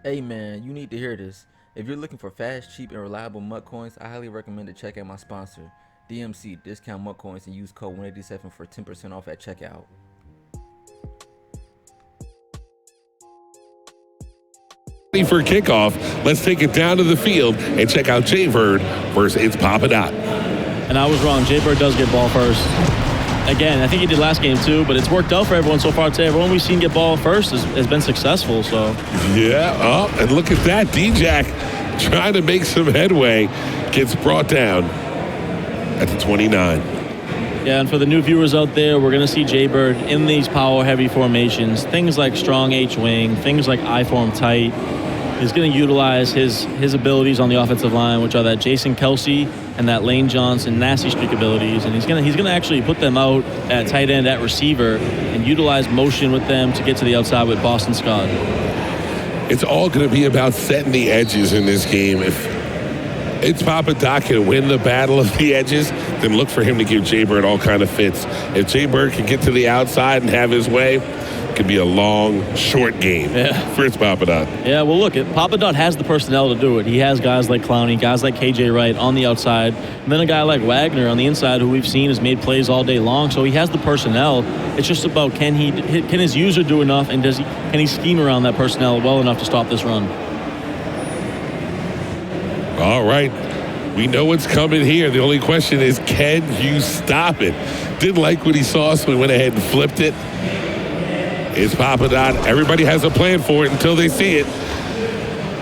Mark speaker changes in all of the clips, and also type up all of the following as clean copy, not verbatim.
Speaker 1: Hey man, you need to hear this. If you're looking for fast, cheap, and reliable MUT coins, I highly recommend to check out my sponsor, DMC, Discount MUT Coins, and use code 187 for 10% off at checkout.
Speaker 2: For kickoff, let's take it down to the field and check out JayBird versus ITzPaPa.
Speaker 3: And I was wrong. JayBird does get ball first. Again, I think he did last game too, but it's worked out for everyone so far today. Everyone we've seen get ball first has been successful. So
Speaker 2: Yeah, and look at that. D-Jack trying to make some headway, gets brought down at the 29.
Speaker 3: yeah, and for the new viewers out there, we're going to see JayBird in these power-heavy formations, things like strong H-wing, things like I-form tight. He's going to utilize his abilities on the offensive line, which are that Jason Kelsey and that Lane Johnson nasty streak abilities, and he's gonna actually put them out at tight end, at receiver, and utilize motion with them to get to the outside with Boston Scott.
Speaker 2: It's all going to be about setting the edges in this game. If ITzPaPa can win the battle of the edges, then look for him to give JayBird all kind of fits. If JayBird can get to the outside and have his way, it could be a long, short game for ITzPaPa.
Speaker 3: Yeah, well, look, Papa Dot has the personnel to do it. He has guys like Clowney, guys like KJ Wright on the outside, and then a guy like Wagner on the inside who we've seen has made plays all day long. So he has the personnel. It's just about can his user do enough, and can he scheme around that personnel well enough to stop this run?
Speaker 2: All right. We know what's coming here. The only question is, can you stop it? Didn't like what he saw, so he went ahead and flipped it. ITzPaPa. Everybody has a plan for it until they see it.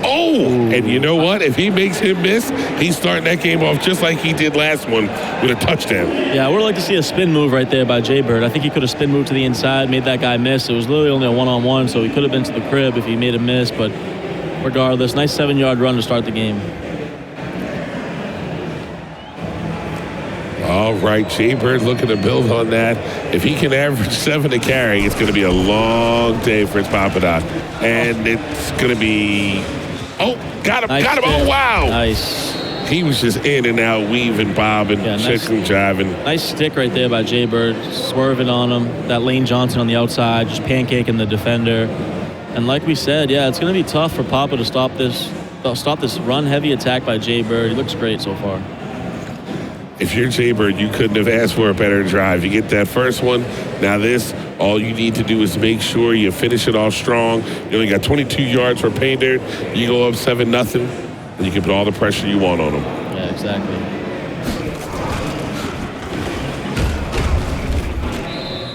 Speaker 2: Oh, and you know what? If he makes him miss, he's starting that game off just like he did last one with a touchdown.
Speaker 3: Yeah, I would like to see a spin move right there by JayBird. I think he could have spin moved to the inside, made that guy miss. It was literally only a one-on-one, so he could have been to the crib if he made a miss. But regardless, nice 7-yard run to start the game.
Speaker 2: All right, JayBird looking to build on that. If he can average 7 to carry, it's going to be a long day for ITzPaPa. And it's going to be... Oh, got him,
Speaker 3: nice
Speaker 2: got him.
Speaker 3: stick.
Speaker 2: Oh, wow.
Speaker 3: Nice.
Speaker 2: He was just in and out, weaving, bobbing, checking, jiving.
Speaker 3: Nice stick right there by JayBird, swerving on him. That Lane Johnson on the outside, just pancaking the defender. And like we said, yeah, it's going to be tough for Papa to stop this run-heavy attack by JayBird. He looks great so far.
Speaker 2: If you're JayBird, you couldn't have asked for a better drive. You get that first one. Now this, all you need to do is make sure you finish it off strong. You only got 22 yards for pay dirt. You go up 7-0, and you can put all the pressure you want on them.
Speaker 3: Yeah, exactly.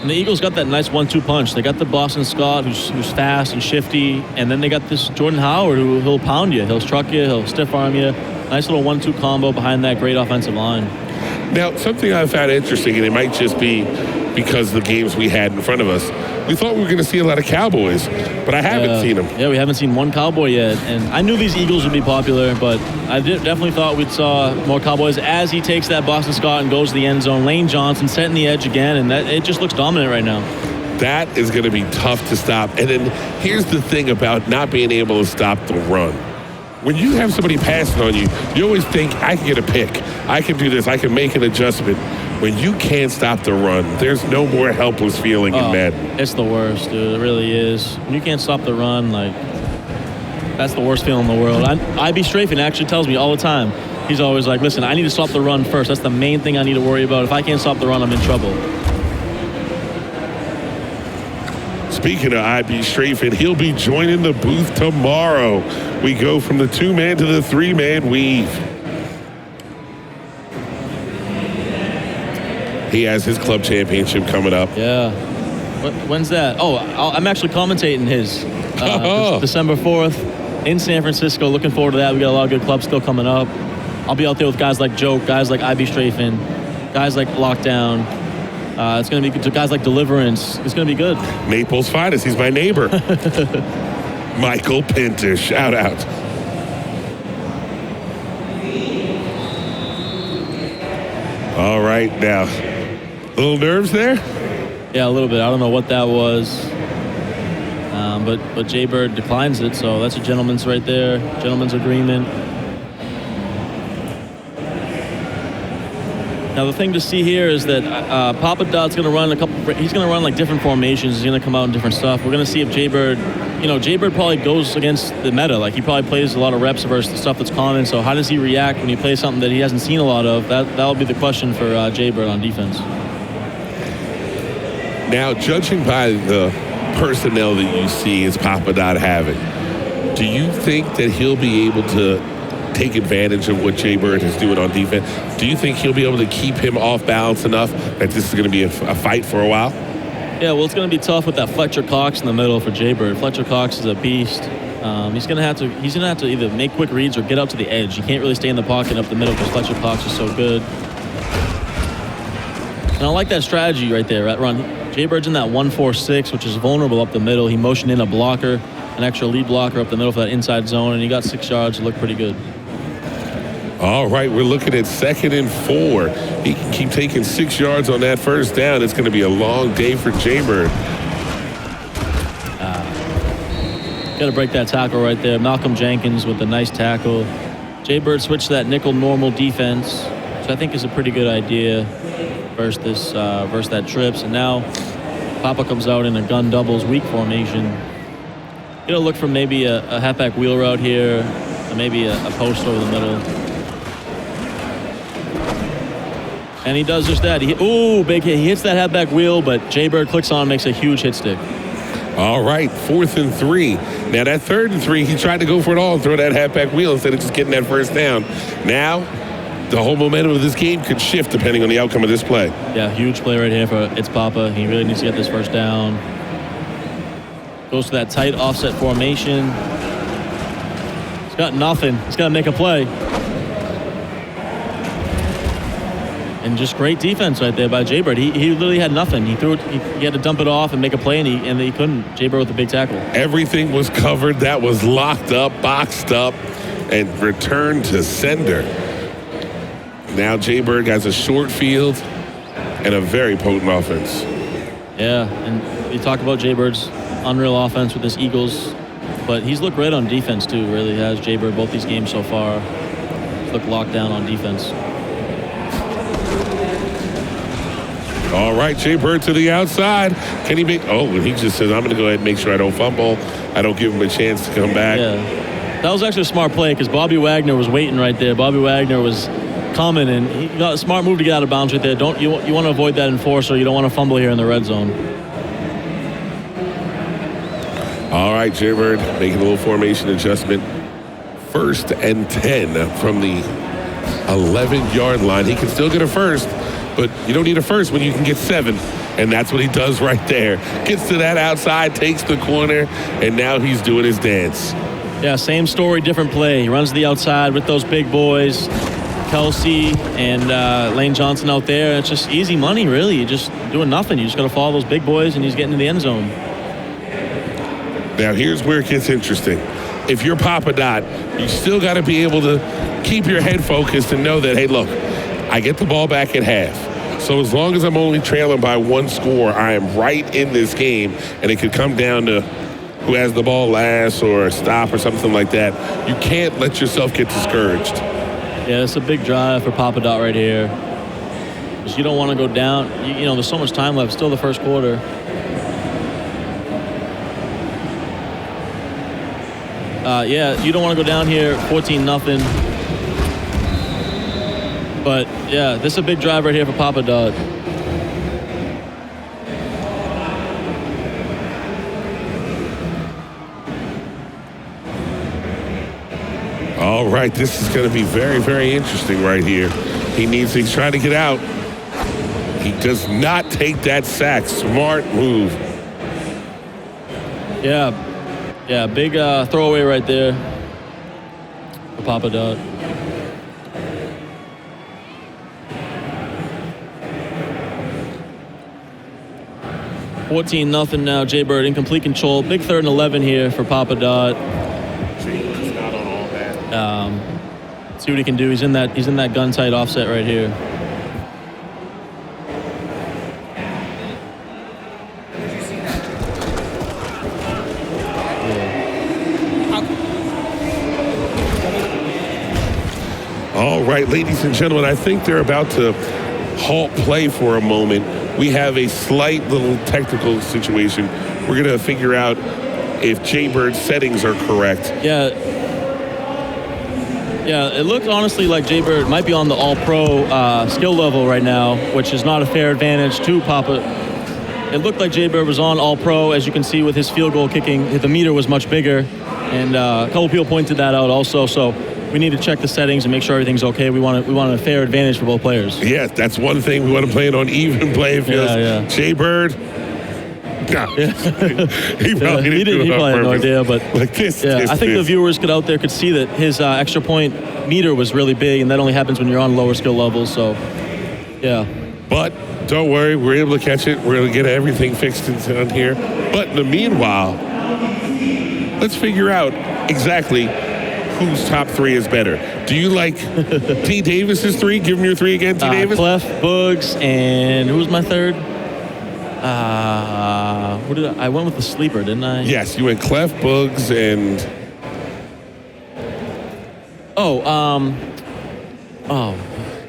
Speaker 3: And the Eagles got that nice 1-2 punch. They got the Boston Scott, who's fast and shifty, and then they got this Jordan Howard, he'll pound you. He'll truck you. He'll stiff arm you. Nice little 1-2 combo behind that great offensive line.
Speaker 2: Now, something I found interesting, and it might just be because of the games we had in front of us, we thought we were going to see a lot of Cowboys, but I haven't seen them.
Speaker 3: Yeah, we haven't seen one Cowboy yet. And I knew these Eagles would be popular, but I definitely thought we'd saw more Cowboys as he takes that Boston Scott and goes to the end zone. Lane Johnson setting the edge again, and it just looks dominant right now.
Speaker 2: That is going to be tough to stop. And then here's the thing about not being able to stop the run. When you have somebody passing on you, you always think, I can get a pick. I can do this. I can make an adjustment. When you can't stop the run, there's no more helpless feeling in Madden.
Speaker 3: It's the worst, dude. It really is. When you can't stop the run, that's the worst feeling in the world. ITzPaPa actually tells me all the time. He's always like, listen, I need to stop the run first. That's the main thing I need to worry about. If I can't stop the run, I'm in trouble.
Speaker 2: Speaking of ITzPaPa, he'll be joining the booth tomorrow. We go from the 2-man to the 3-man weave. He has his club championship coming up.
Speaker 3: Yeah. When's that? Oh, I'm actually commentating his. December 4th in San Francisco. Looking forward to that. We got a lot of good clubs still coming up. I'll be out there with guys like Joke, guys like ITzPaPa, guys like Lockdown. It's going to be good. Guys like Deliverance. It's going to be good.
Speaker 2: Naples' finest. He's my neighbor. Michael Pinter. Shout out. All right, now. Little nerves there?
Speaker 3: Yeah, a little bit. I don't know what that was. But JayBird declines it, so that's a gentleman's right there. Gentleman's agreement. Now the thing to see here is that Papa Dot's going to run he's going to run like different formations. He's going to come out in different stuff. We're going to see if JayBird, JayBird probably goes against the meta. Like he probably plays a lot of reps versus the stuff that's common. So how does he react when he plays something that he hasn't seen a lot of? That'll be the question for JayBird on defense.
Speaker 2: Now, judging by the personnel that you see ITzPaPa not having, do you think that he'll be able to take advantage of what JayBird is doing on defense? Do you think he'll be able to keep him off balance enough that this is going to be a fight for a while?
Speaker 3: Yeah, well, it's going to be tough with that Fletcher Cox in the middle for JayBird. Fletcher Cox is a beast. He's going to have to either make quick reads or get out to the edge. He can't really stay in the pocket up the middle because Fletcher Cox is so good. And I like that strategy right there, right, Ron? JayBird's in that 1-4-6, which is vulnerable up the middle. He motioned in a blocker, an extra lead blocker up the middle for that inside zone, and he got 6 yards. It looked pretty good.
Speaker 2: All right, we're looking at 2nd and 4. He can keep taking 6 yards on that first down. It's going to be a long day for JayBird.
Speaker 3: Got to break that tackle right there. Malcolm Jenkins with a nice tackle. JayBird switched to that nickel normal defense, which I think is a pretty good idea versus that trips. And now Papa comes out in a gun doubles weak formation. Gonna look for maybe a halfback wheel route here, or maybe a post over the middle. And he does just that. Big hit. He hits that halfback wheel, but JayBird clicks on and makes a huge hit stick.
Speaker 2: All right, 4th and 3. Now that 3rd and 3, he tried to go for it all and throw that halfback wheel instead of just getting that first down. Now, the whole momentum of this game could shift depending on the outcome of this play.
Speaker 3: Yeah, huge play right here for ITzPaPa. He really needs to get this first down. Goes to that tight offset formation. He's got nothing. He's got to make a play. And just great defense right there by JayBird. He literally had nothing. He threw it. He had to dump it off and make a play, and he couldn't. JayBird with a big tackle.
Speaker 2: Everything was covered. That was locked up, boxed up, and returned to sender. Now JayBird has a short field and a very potent offense.
Speaker 3: Yeah, and you talk about JayBird's unreal offense with this Eagles, but he's looked great on defense too. Really has JayBird both these games so far. He's looked locked down on defense.
Speaker 2: All right, JayBird to the outside. Can he make? Oh, and he just says, I'm going to go ahead and make sure I don't fumble. I don't give him a chance to come back.
Speaker 3: Yeah, that was actually a smart play because Bobby Wagner was waiting right there. Bobby Wagner was coming, and he got a smart move to get out of bounds right there. You want to avoid that enforcer. You don't want to fumble here in the red zone.
Speaker 2: All right, JayBird making a little formation adjustment. 1st and 10 from the 11-yard line. He can still get a first, but you don't need a first when you can get 7. And that's what he does right there. Gets to that outside, takes the corner, and now he's doing his dance.
Speaker 3: Yeah, same story, different play. He runs to the outside with those big boys, Kelsey and Lane Johnson out there. It's just easy money, really. You're just doing nothing. You just got to follow those big boys, and he's getting to the end zone.
Speaker 2: Now, here's where it gets interesting. If you're Papa Dot, you still got to be able to keep your head focused and know that, hey, look, I get the ball back at half. So as long as I'm only trailing by 1 score, I am right in this game, and it could come down to who has the ball last or a stop or something like that. You can't let yourself get discouraged.
Speaker 3: Yeah, it's a big drive for Papa Dot right here. Because you don't want to go down. You know, there's so much time left. Still the first quarter. Yeah, you don't want to go down here 14-0. But, yeah, this is a big drive right here for Papa Dot.
Speaker 2: All right, this is going to be very, very interesting right here. He's trying to get out. He does not take that sack. Smart move.
Speaker 3: Yeah, big throwaway right there for Papa Dot. $14-0 now. JayBird incomplete control. Big 3rd and 11 here for Papa Dot.
Speaker 2: JayBird's not on all that.
Speaker 3: See what he can do. He's in that gun tight offset right here.
Speaker 2: All right, ladies and gentlemen, I think they're about to halt play for a moment. We have a slight little technical situation. We're going to figure out if JayBird's settings are correct.
Speaker 3: Yeah, it looked honestly like JayBird might be on the all-pro skill level right now, which is not a fair advantage to Papa. It looked like JayBird was on all-pro, as you can see with his field goal kicking. The meter was much bigger, and a couple people pointed that out also. So we need to check the settings and make sure everything's okay. We want a fair advantage for both players.
Speaker 2: Yes, that's one thing. We want to play it on even playing fields.
Speaker 3: Yeah.
Speaker 2: JayBird. No. he probably didn't
Speaker 3: he probably had no idea, but
Speaker 2: like this.
Speaker 3: I think the viewers could see that his extra point meter was really big, and that only happens when you're on lower skill levels. So, yeah.
Speaker 2: But don't worry, we're able to catch it. We're able to get everything fixed on here. But in the meanwhile, let's figure out exactly whose top three is better. Do you like T. Davis's three? Give him your three again, T. Davis.
Speaker 3: Clef, Bugs, and who was my third? I went with the sleeper, didn't I?
Speaker 2: Yes, you went Clef, Bugs, and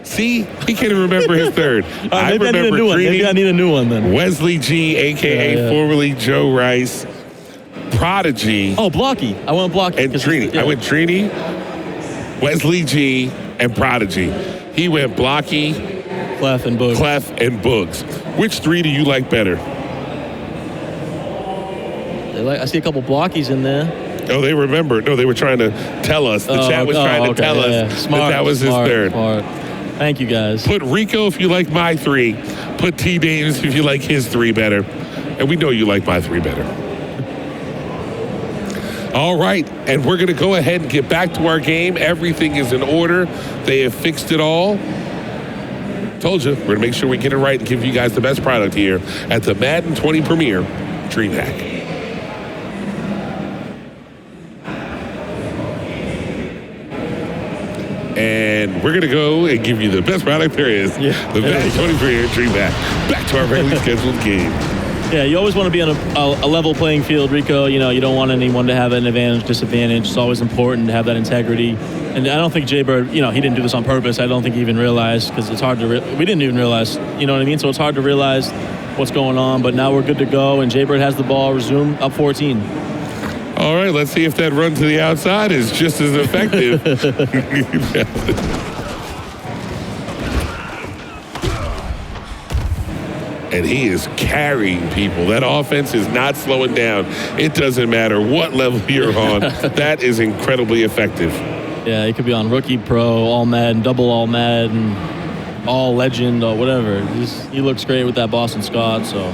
Speaker 2: see, he can't even remember his third.
Speaker 3: I remember need a new one. Maybe I need a new one then.
Speaker 2: Wesley G, aka formerly Joe Rice, Prodigy.
Speaker 3: Oh, Blocky. I went Blocky.
Speaker 2: And Tourney. I went Tourney, Wesley G, and Prodigy. He went Blocky,
Speaker 3: Clef, and
Speaker 2: Bugs. Which three do you like better?
Speaker 3: I see a couple Blockies in there.
Speaker 2: Oh, they remember. No, they were trying to tell us. The chat was trying to tell us that was his third.
Speaker 3: Smart. Thank you, guys.
Speaker 2: Put Rico if you like my three. Put T. Davis if you like his three better. And we know you like my three better. All right, and we're going to go ahead and get back to our game. Everything is in order. They have fixed it all. Told you, we're going to make sure we get it right and give you guys the best product here at the Madden 20 Premier DreamHack. And we're going to go and give you the best product there is. The Madden 20 Premier DreamHack. Back to our regularly scheduled game.
Speaker 3: Yeah, you always want to be on a level playing field, Rico. You know, you don't want anyone to have an advantage, disadvantage. It's always important to have that integrity. And I don't think JayBird, he didn't do this on purpose. I don't think he even realized, because it's hard to, we didn't even realize, you know what I mean? So it's hard to realize what's going on. But now we're good to go, and JayBird has the ball, resume, up 14.
Speaker 2: All right, let's see if that run to the outside is just as effective. And he is carrying people. That offense is not slowing down. It doesn't matter what level you're on. That is incredibly effective.
Speaker 3: Yeah, he could be on rookie, pro, all Madden, double all Madden, all legend, or whatever. He looks great with that Boston Scott, so.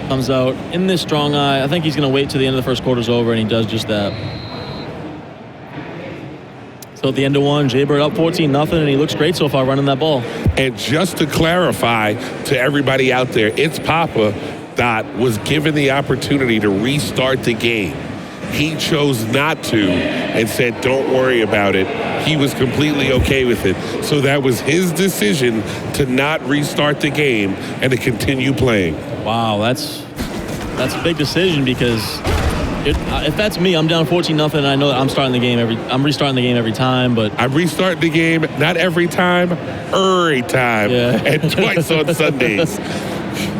Speaker 3: Comes out in this strong eye. I think he's going to wait till the end of the first quarter's over, and he does just that. So at the end of one, JayBird up 14-0, and he looks great so far running that ball.
Speaker 2: And just to clarify to everybody out there, ITzPaPa was given the opportunity to restart the game. He chose not to and said, don't worry about it. He was completely okay with it. So that was his decision to not restart the game and to continue playing.
Speaker 3: Wow, that's a big decision, because if that's me, I'm down 14-0, and I know that I'm restarting the game every time. But
Speaker 2: I'm restarting the game, not every time, every time, and twice on Sundays.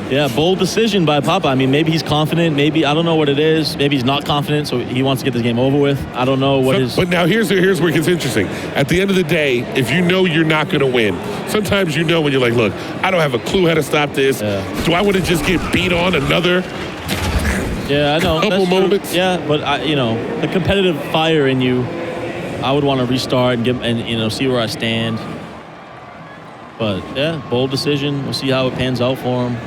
Speaker 3: Yeah, bold decision by Papa. I mean, maybe he's confident. Maybe, I don't know what it is. Maybe he's not confident, so he wants to get this game over with. I don't know what his...
Speaker 2: But now here's where it gets interesting. At the end of the day, if you know you're not going to win, sometimes you know when you're like, look, I don't have a clue how to stop this. Yeah. Do I want to just get beat on another...
Speaker 3: Yeah, I know.
Speaker 2: Couple moments.
Speaker 3: Yeah, but the competitive fire in you, I would want to restart and see where I stand. But yeah, bold decision. We'll see how it pans out for him.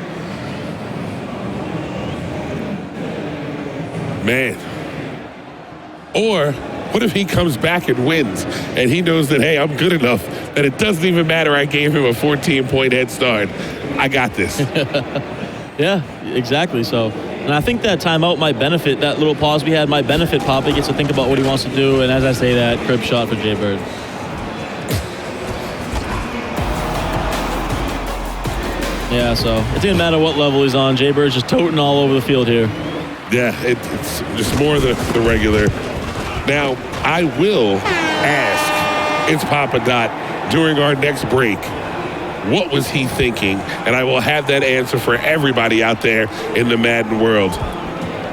Speaker 2: Man. Or what if he comes back and wins, and he knows that, hey, I'm good enough that it doesn't even matter I gave him a 14-point head start. I got this.
Speaker 3: Yeah, exactly. So. And I think that timeout might benefit, that little pause we had might benefit Papa. He gets to think about what he wants to do. And as I say that, crib shot for JayBird. Yeah, so it didn't matter what level he's on. JayBird's just toting all over the field here.
Speaker 2: Yeah, it's just more the regular. Now, I will ask ITzPaPa Dot during our next break. What was he thinking? And I will have that answer for everybody out there in the Madden world.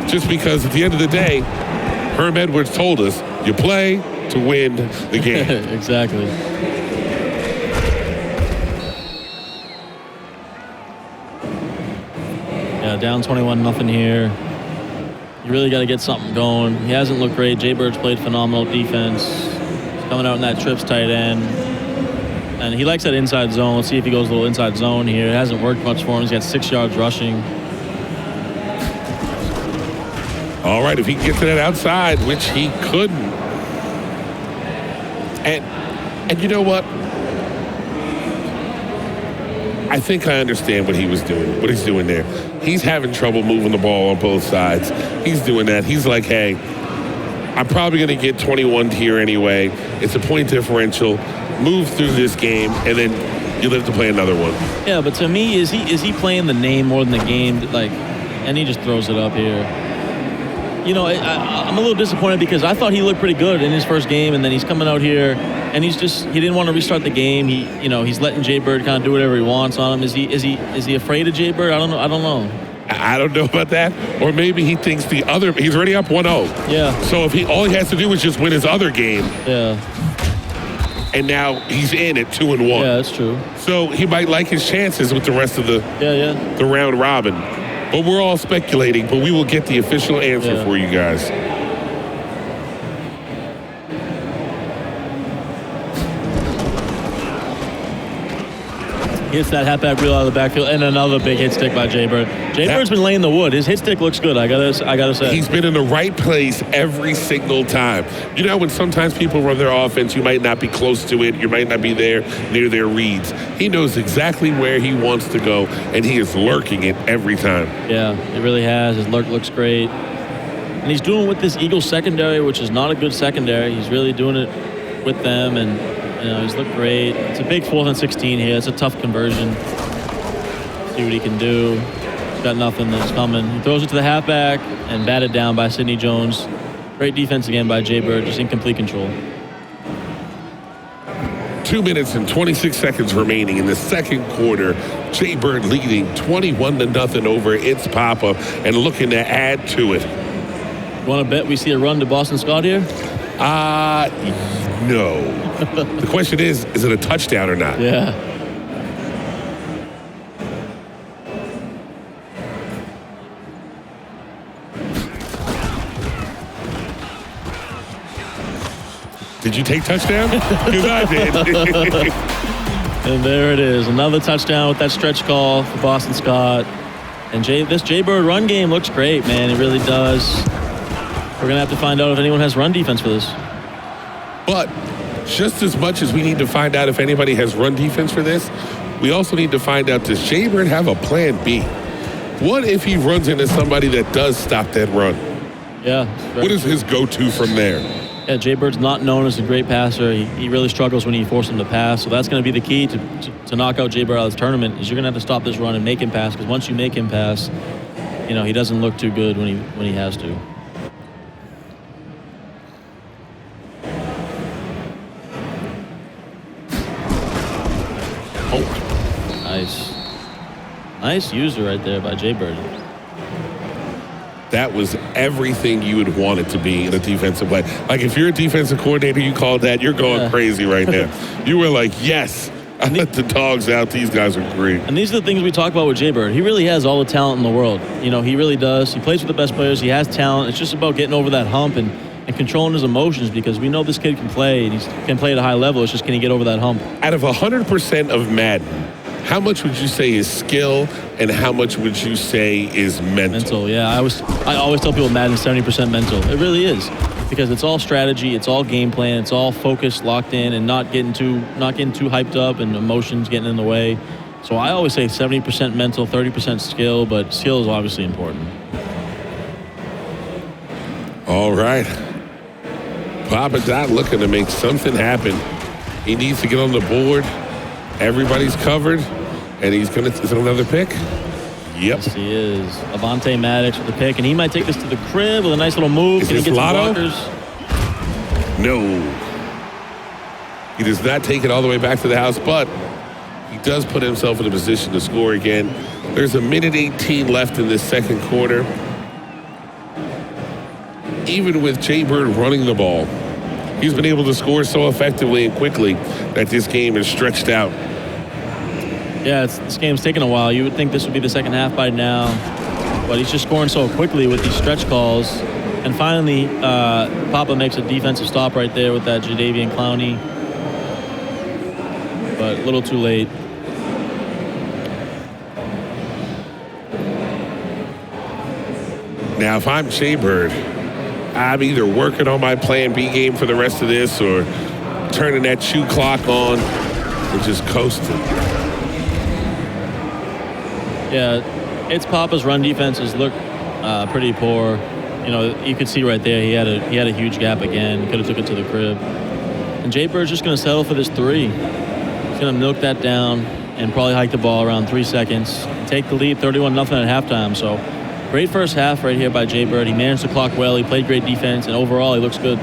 Speaker 2: Just because at the end of the day, Herm Edwards told us, you play to win the game.
Speaker 3: Exactly. Yeah, down 21-0 here. You really got to get something going. He hasn't looked great. JayBird's played phenomenal defense. He's coming out in that trips tight end. And he likes that inside zone. Let's see if he goes a little inside zone here. It hasn't worked much for him. He's got 6 yards rushing.
Speaker 2: All right, if he can get to that outside, which he couldn't. And you know what? I think I understand what he was doing, what he's doing there. He's having trouble moving the ball on both sides. He's doing that. He's like, hey, I'm probably going to get 21 here anyway. It's a point differential. Move through this game, and then you live to play another one.
Speaker 3: Yeah, but to me, is he playing the name more than the game? Like, and he just throws it up here. You know, I'm a little disappointed because I thought he looked pretty good in his first game, and then he's coming out here, and he didn't want to restart the game. He's letting JayBird kind of do whatever he wants on him. Is he afraid of JayBird? I don't know.
Speaker 2: I don't know about that. Or maybe he thinks he's already up 1-0.
Speaker 3: Yeah.
Speaker 2: So if all he has to do is just win his other game.
Speaker 3: Yeah.
Speaker 2: And now he's in at 2-1.
Speaker 3: Yeah, that's true.
Speaker 2: So he might like his chances with the rest of the round robin. But we're all speculating, but we will get the official answer for you guys.
Speaker 3: Hits that halfback reel out of the backfield, and another big hit stick by JayBird. JayBird's been laying the wood. His hit stick looks good. I gotta say.
Speaker 2: He's been in the right place every single time. You know, when sometimes people run their offense, you might not be close to it. You might not be there near their reads. He knows exactly where he wants to go, and he is lurking it every time.
Speaker 3: Yeah, he really has. His lurk looks great, and he's doing it with this Eagles secondary, which is not a good secondary. He's really doing it with them, and he's looked great. It's a big 4th and 16 here. It's a tough conversion. See what he can do. He's got nothing that's coming. He throws it to the halfback and batted down by Sidney Jones. Great defense again by JayBird, just incomplete control.
Speaker 2: 2 minutes and 26 seconds remaining in the second quarter. JayBird leading 21-0 over ITzPaPa and looking to add to it.
Speaker 3: You want to bet we see a run to Boston Scott here?
Speaker 2: No. The question is it a touchdown or not?
Speaker 3: Yeah.
Speaker 2: Did you take touchdown? Because I did.
Speaker 3: And there it is. Another touchdown with that stretch call for Boston Scott. And this JayBird run game looks great, man. It really does. We're going to have to find out if anyone has run defense for this.
Speaker 2: But just as much as we need to find out if anybody has run defense for this, we also need to find out, does JayBird have a plan B? What if he runs into somebody that does stop that run?
Speaker 3: Yeah.
Speaker 2: What is his go-to from there?
Speaker 3: Yeah, JayBird's not known as a great passer. He really struggles when you force him to pass. So that's going to be the key to knock out JayBird out of this tournament, is you're going to have to stop this run and make him pass, because once you make him pass, he doesn't look too good when he has to.
Speaker 2: Oh.
Speaker 3: Nice user right there by JayBird.
Speaker 2: That was everything you would want it to be in a defensive play. Like, if you're a defensive coordinator, you call that, you're going crazy right now. You were like, yes, I let the dogs out. These guys are great.
Speaker 3: And these are the things we talk about with JayBird. He really has all the talent in the world. He really does. He plays with the best players. He has talent. It's just about getting over that hump and controlling his emotions, because we know this kid can play, and he can play at a high level. It's just, can he get over that hump?
Speaker 2: Out of 100% of Madden, how much would you say is skill, and how much would you say is mental?
Speaker 3: Mental, yeah. I always tell people Madden's 70% mental. It really is, because it's all strategy, it's all game plan, it's all focused, locked in, and not getting too hyped up and emotions getting in the way. So I always say 70% mental, 30% skill, but skill is obviously important.
Speaker 2: All right. Papa Dot looking to make something happen. He needs to get on the board. Everybody's covered, and he's going to... Is it another pick? Yep.
Speaker 3: Yes, he is. Avonte Maddox with the pick, and he might take this to the crib with a nice little move.
Speaker 2: Is this Lotto?
Speaker 3: Blockers?
Speaker 2: No. He does not take it all the way back to the house, but he does put himself in a position to score again. There's a minute 18 left in this second quarter. Even with JayBird running the ball, he's been able to score so effectively and quickly that this game is stretched out.
Speaker 1: Yeah, this game's taken a while. You would think this would be the second half by now, but he's just scoring so quickly with these stretch calls. And finally, Papa makes a defensive stop right there with that Jadeveon Clowney, but a little too late.
Speaker 2: Now, if I'm JayBird, I'm either working on my plan B game for the rest of this or turning that shoe clock on and just coasting.
Speaker 1: Yeah, ITzPaPa's run defenses look pretty poor. You know, you could see right there he had a huge gap again. Could have took it to the crib. And JayBird's just going to settle for this three. He's going to milk that down and probably hike the ball around 3 seconds. Take the lead 31-0 at halftime. So great first half right here by JayBird. He managed the clock well. He played great defense, and overall he looks good.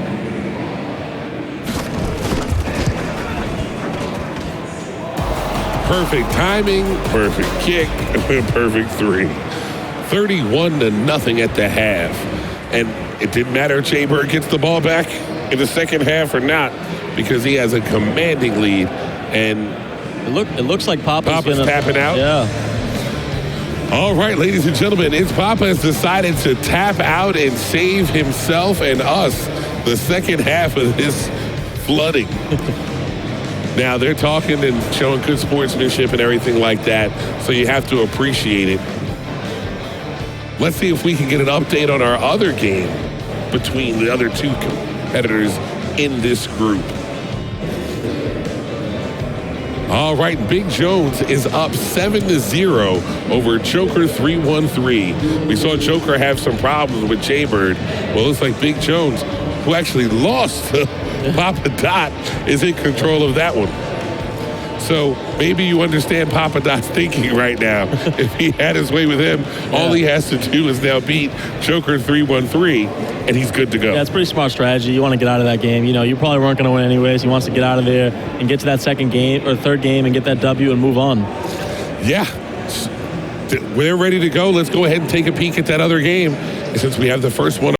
Speaker 2: Perfect timing, perfect kick, perfect three. 31-0 at the half. And it didn't matter if JayBird gets the ball back in the second half or not, because he has a commanding lead. And
Speaker 1: it looks like Papa's
Speaker 2: tapping out.
Speaker 1: Yeah.
Speaker 2: All right, ladies and gentlemen, ITzPaPa has decided to tap out and save himself and us the second half of this flooding. Now, they're talking and showing good sportsmanship and everything like that, so you have to appreciate it. Let's see if we can get an update on our other game between the other two competitors in this group. All right, Big Jones is up 7-0 over Joker 313. We saw Joker have some problems with JayBird. Well, it looks like Big Jones, who actually lost to Papa Dot, is in control of that one. So maybe you understand Papa Dot's thinking right now. If he had his way with him, all he has to do is now beat Joker 313, and he's good to go.
Speaker 1: Yeah, it's pretty smart strategy. You want to get out of that game. You know, you probably weren't going to win anyways. He wants to get out of there and get to that second game or third game and get that W and move on.
Speaker 2: Yeah. We're ready to go. Let's go ahead and take a peek at that other game, since we have the first one